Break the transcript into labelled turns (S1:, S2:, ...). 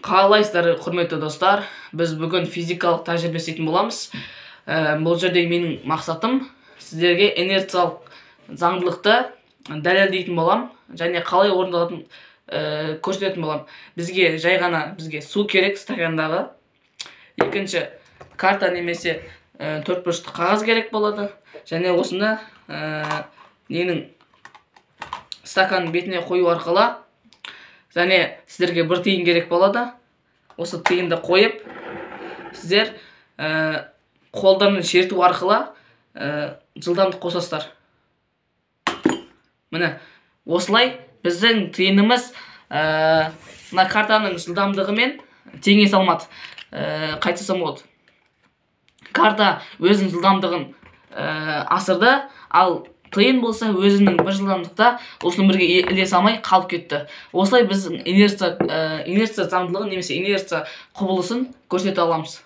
S1: Қалайсыздар, құрметті достар? Біз бүгін физикалық тәжірибе істейтін боламыз. Бұл жерде менің мақсатым сіздерге инерциялық заңдылықты дәлелдейтін болам, және қалай орындалатынын көрсететін болам. Бізге жай ғана су керек стакандағы. Екінші, карта немесе төртбұрышты қағаз керек болады. Және осыны ненің стакан бетіне қою арқылы және сіздерге бір тиын керек болады. Осы тиынды қойып, сіздер қолдармен шерту арқылы жылдамдық қосасыздар. Міне, осылай біздің тиынымыз мына картаның жылдамдығымен теңесе алмады. Қайтсам болады. Карта өзінің жылдамдығын асырды, ал тиын болса өзінің бір жылдамдықта осының бірге ілесе алмай қалып кетті. Осылай біз инерция заңдылығын немесе инерция құбылысын көрсете аламыз.